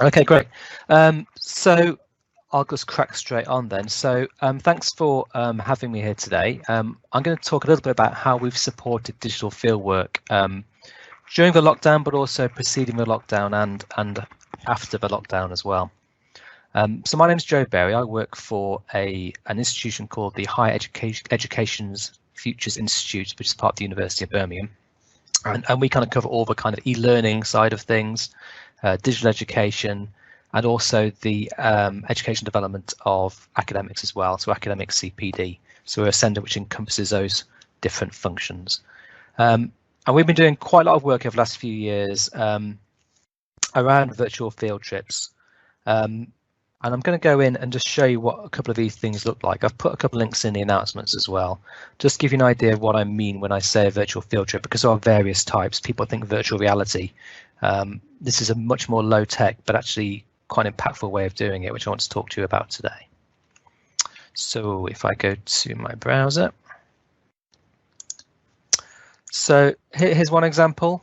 Okay, great. So I'll just crack straight on then. So thanks for having me here today. I'm going to talk a little bit about how we've supported digital fieldwork during the lockdown, but also preceding the lockdown and after the lockdown as well. So my name is Joe Berry. I work for an institution called the Higher Education's Futures Institute, which is part of the University of Birmingham. And we kind of cover all the kind of e-learning side of things, digital education, and also the education development of academics as well, so academic CPD. So we're a centre which encompasses those different functions. And we've been doing quite a lot of work over the last few years around virtual field trips. And I'm going to go in and just show you what a couple of these things look like. I've put a couple of links in the announcements as well, just to give you an idea of what I mean when I say a virtual field trip, because there are various types. People think virtual reality. This is a much more low tech, but actually quite impactful way of doing it, which I want to talk to you about today. So if I go to my browser. So here's one example.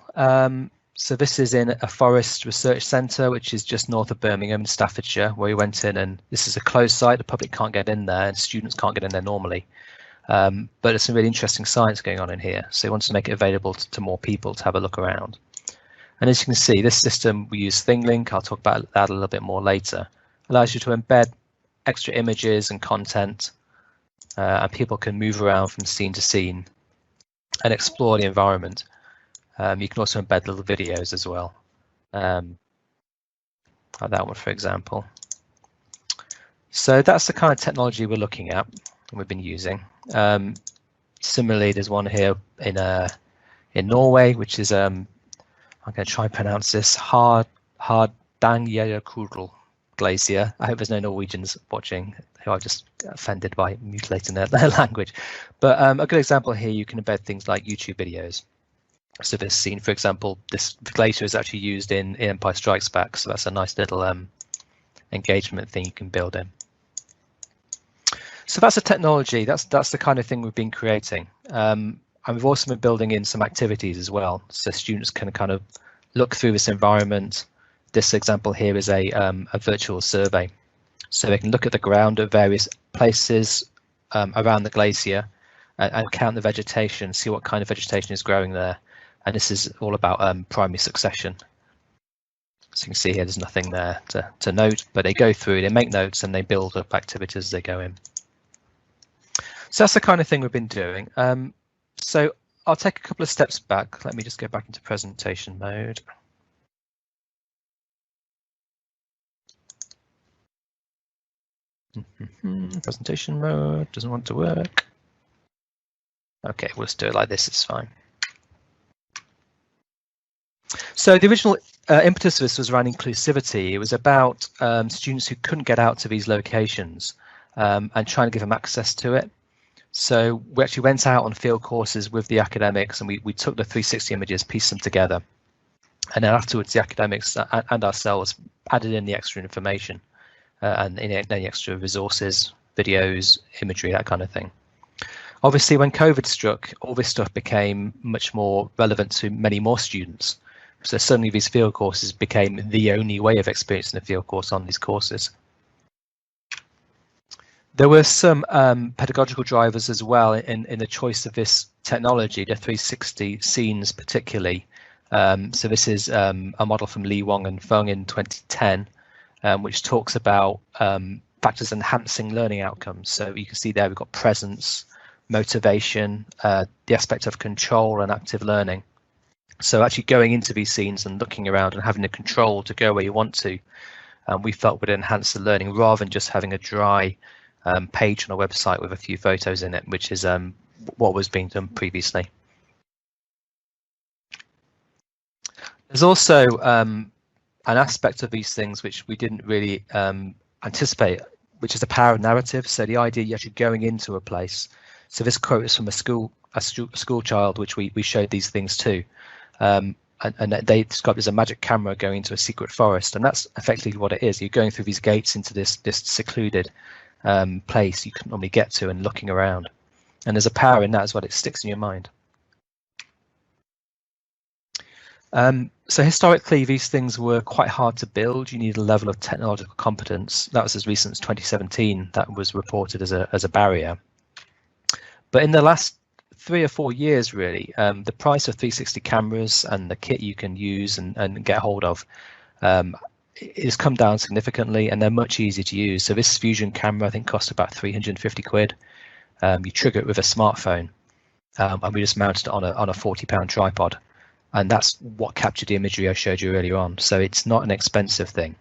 So this is in a forest research centre, which is just north of Birmingham in Staffordshire, where we went in, and this is a closed site. The public can't get in there and students can't get in there normally. But there's some really interesting science going on in here. So we wanted to make it available to more people to have a look around. And as you can see, this system, we use ThingLink. I'll talk about that a little bit more later. Allows you to embed extra images and content, and people can move around from scene to scene and explore the environment. You can also embed little videos as well, like that one, for example. So that's the kind of technology we're looking at and we've been using. Similarly, there's one here in Norway, which is I'm going to try and pronounce this Hardangerfjall glacier. I hope there's no Norwegians watching who are just offended by mutilating their language. But a good example here, you can embed things like YouTube videos. So this scene, for example, this glacier is actually used in Empire Strikes Back, so that's a nice little engagement thing you can build in. So that's a technology. That's the kind of thing we've been creating, and we've also been building in some activities as well, so students can kind of look through this environment. This example here is a virtual survey, so they can look at the ground at various places around the glacier and count the vegetation, see what kind of vegetation is growing there. And this is all about primary succession. So you can see here there's nothing there to note, but they go through, they make notes, and they build up activities as they go in. So that's the kind of thing we've been doing. So I'll take a couple of steps back. Let me just go back into presentation mode. Presentation mode doesn't want to work. Okay, we'll just do it like this, it's fine. So the original impetus of this was around inclusivity. It was about students who couldn't get out to these locations and trying to give them access to it. So we actually went out on field courses with the academics, and we took the 360 images, pieced them together. And then afterwards, the academics and ourselves added in the extra information and any extra resources, videos, imagery, that kind of thing. Obviously, when COVID struck, all this stuff became much more relevant to many more students. So suddenly these field courses became the only way of experiencing a field course on these courses. There were some pedagogical drivers as well in the choice of this technology, the 360 scenes particularly. So this is a model from Lee Wong and Fung in 2010, which talks about factors enhancing learning outcomes. So you can see there we've got presence, motivation, the aspect of control and active learning. So actually going into these scenes and looking around and having the control to go where you want to, we felt would enhance the learning rather than just having a dry page on a website with a few photos in it, which is what was being done previously. There's also an aspect of these things which we didn't really anticipate, which is the power of narrative. So the idea you're actually going into a place. So this quote is from a school child, which we showed these things to. And they described it as a magic camera going into a secret forest, and that's effectively what it is. You're going through these gates into this secluded place you couldn't normally get to and looking around. And there's a power in that as well, it sticks in your mind. So historically, these things were quite hard to build. You need a level of technological competence. That was as recent as 2017 that was reported as a barrier. But in the last 3 or 4 years, really, the price of 360 cameras and the kit you can use and get hold of has come down significantly, and they're much easier to use. So this Fusion camera, I think, cost about 350 quid. You trigger it with a smartphone, and we just mounted it on a £40 tripod. And that's what captured the imagery I showed you earlier on. So it's not an expensive thing.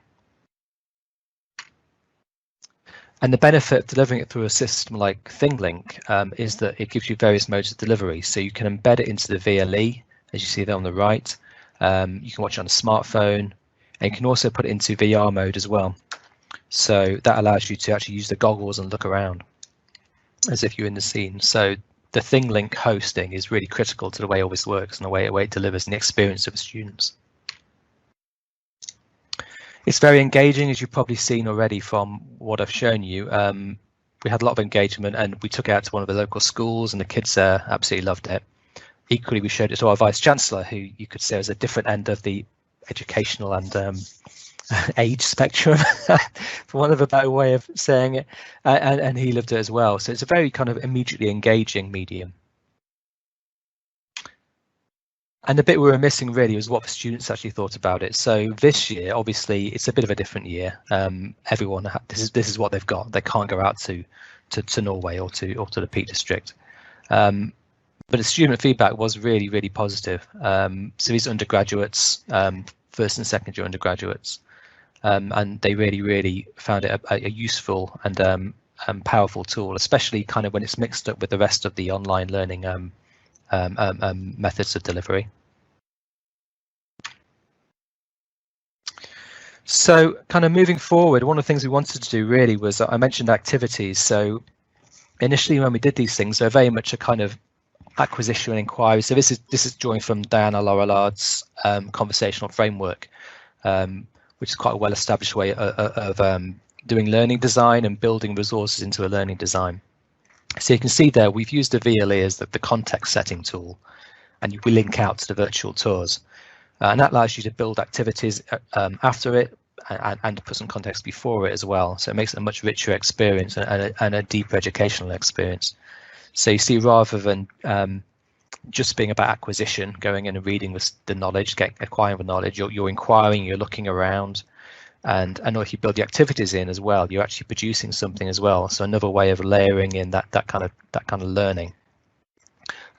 And the benefit of delivering it through a system like ThingLink is that it gives you various modes of delivery. So you can embed it into the VLE, as you see there on the right. You can watch it on a smartphone, and you can also put it into VR mode as well. So that allows you to actually use the goggles and look around as if you're in the scene. So the ThingLink hosting is really critical to the way all this works and the way it delivers and the experience of the students. It's very engaging, as you've probably seen already from what I've shown you. We had a lot of engagement, and we took it out to one of the local schools, and the kids there absolutely loved it. Equally, we showed it to our Vice Chancellor, who you could say is a different end of the educational and age spectrum, for one of a better way of saying it, and he loved it as well. So it's a very kind of immediately engaging medium. And the bit we were missing really was what the students actually thought about it. So this year, obviously, it's a bit of a different year. Everyone, this is what they've got. They can't go out to Norway or to the Peak District. But the student feedback was really, really positive. So these undergraduates, first and second year undergraduates, and they really, really found it a useful and powerful tool, especially kind of when it's mixed up with the rest of the online learning methods of delivery. So kind of moving forward, one of the things we wanted to do really was, I mentioned activities. So initially when we did these things, they're very much a kind of acquisition and inquiry. So this is drawing from Diana Laurelard's conversational framework, which is quite a well-established way of doing learning design and building resources into a learning design. So you can see there, we've used the VLE as the context setting tool, and we link out to the virtual tours. And that allows you to build activities after it and put some context before it as well. So it makes it a much richer experience and a deeper educational experience. So you see, rather than just being about acquisition, going in and reading the knowledge, acquiring the knowledge, you're inquiring, you're looking around, and if you build the activities in as well, you're actually producing something as well. So another way of layering in that kind of learning,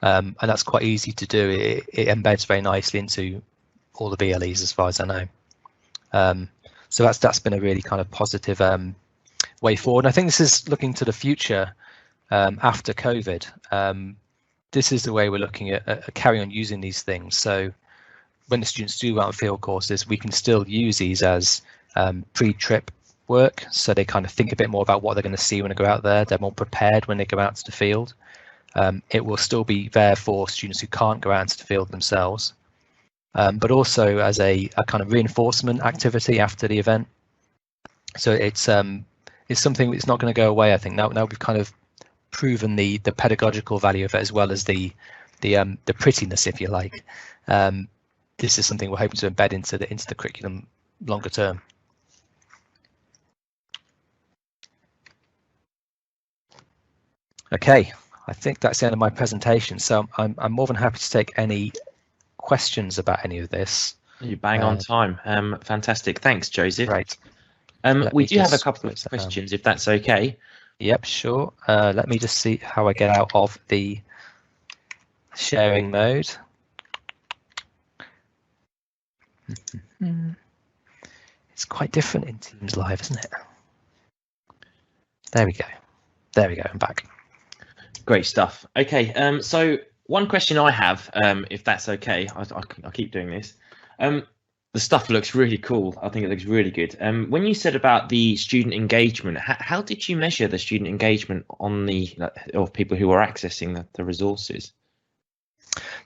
and that's quite easy to do. It embeds very nicely into all the VLEs as far as I know. So that's been a really kind of positive way forward. And I think this is looking to the future after COVID. This is the way we're looking at carrying on using these things. So when the students do go out on field courses, we can still use these as pre-trip work. So they kind of think a bit more about what they're going to see when they go out there. They're more prepared when they go out to the field. It will still be there for students who can't go out into the field themselves. But also as a kind of reinforcement activity after the event. So it's something that's not going to go away. I think now we've kind of proven the pedagogical value of it, as well as the prettiness, if you like. This is something we're hoping to embed into the curriculum longer term. Okay, I think that's the end of my presentation. So I'm more than happy to take any questions about any of this. You bang on time. Fantastic. Thanks, Joseph. Right. We do have a couple of questions, if that's okay. Yep, sure. Let me just see how I get out of the sharing mode. It's quite different in Teams Live, isn't it? There we go. There we go. I'm back. Great stuff. Okay. So one question I have, if that's okay, I keep doing this. The stuff looks really cool. I think it looks really good. When you said about the student engagement, how did you measure the student engagement on of people who are accessing the resources?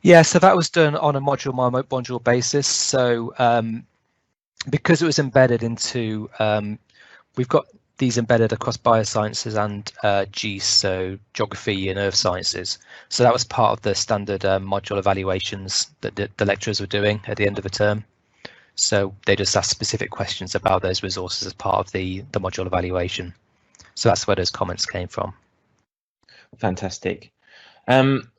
Yeah, so that was done on a module basis. So because it was embedded into, we've got these embedded across biosciences and GES, so geography and earth sciences. So that was part of the standard module evaluations that the lecturers were doing at the end of the term. So they just asked specific questions about those resources as part of the module evaluation. So that's where those comments came from. Fantastic.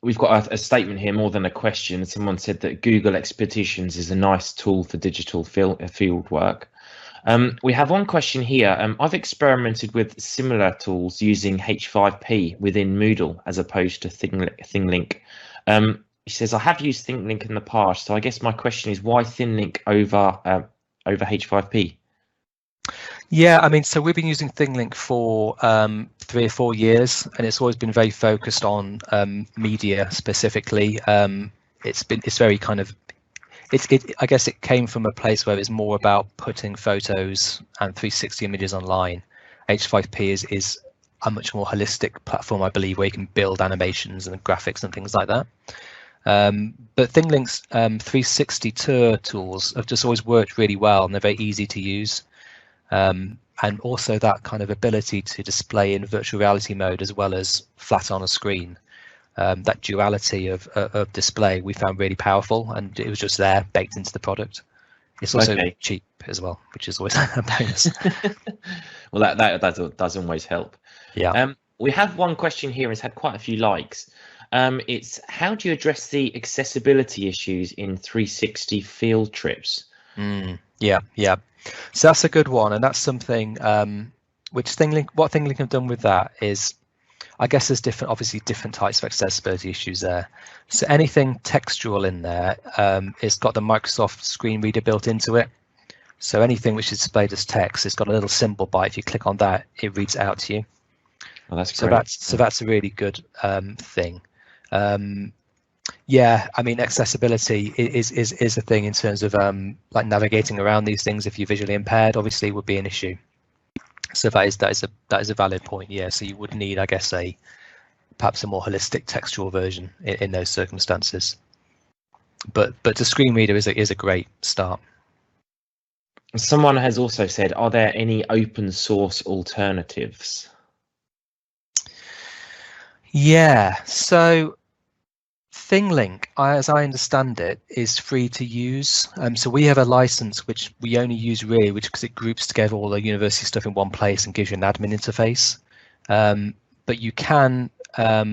We've got a statement here more than a question. Someone said that Google Expeditions is a nice tool for digital field work. We have one question here. I've experimented with similar tools using H5P within Moodle as opposed to ThingLink. He says, I have used ThingLink in the past, so I guess my question is why ThingLink over H5P? Yeah, I mean, so we've been using ThingLink for 3 or 4 years, and it's always been very focused on media specifically. It's very kind of, I guess it came from a place where it's more about putting photos and 360 images online. H5P is a much more holistic platform, I believe, where you can build animations and graphics and things like that. But ThingLink's 360 tour tools have just always worked really well, and they're very easy to use. And also that kind of ability to display in virtual reality mode as well as flat on a screen. That duality of display we found really powerful, and it was just there baked into the product. It's also cheap as well, which is always a bonus. Well, that does always help. Yeah. We have one question here, and it's had quite a few likes. It's how do you address the accessibility issues in 360 field trips? Yeah. So that's a good one, and that's something what ThingLink have done with that is, I guess there's obviously different types of accessibility issues there. So anything textual in there, it's got the Microsoft screen reader built into it. So anything which is displayed as text, it's got a little symbol by it. If you click on that, it reads it out to you. Well, that's great. So that's a really good thing. Yeah, I mean, accessibility is a thing in terms of like navigating around these things. If you're visually impaired, obviously would be an issue. So that is a valid point. Yeah, so you would need, I guess, perhaps a more holistic textual version in those circumstances. But the screen reader is a great start. Someone has also said, are there any open source alternatives? Yeah, so ThingLink, as I understand it, is free to use. So we have a license which we only use really, because it groups together all the university stuff in one place and gives you an admin interface. But you can, I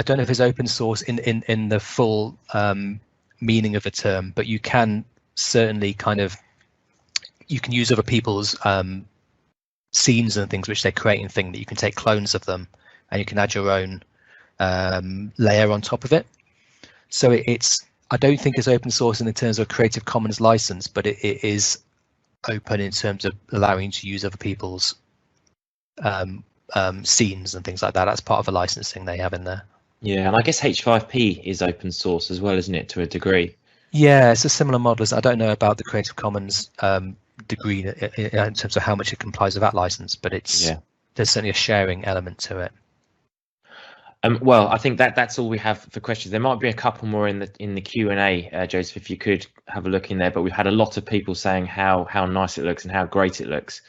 don't know if it's open source in the full meaning of the term, but you can certainly you can use other people's scenes and things which they create and things that you can take clones of them, and you can add your own layer on top of it. So I don't think it's open source in terms of Creative Commons license, but it is open in terms of allowing you to use other people's scenes and things like that. That's part of the licensing they have in there. Yeah, and I guess H5P is open source as well, isn't it, to a degree? Yeah, it's a similar model. I don't know about the Creative Commons degree in terms of how much it complies with that license, but there's certainly a sharing element to it. Well, I think that's all we have for questions. There might be a couple more in the Q&A, Joseph, if you could have a look in there. But we've had a lot of people saying how nice it looks and how great it looks.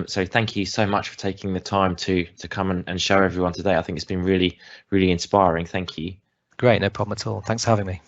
So thank you so much for taking the time to come and show everyone today. I think it's been really, really inspiring. Thank you. Great, no problem at all. Thanks for having me.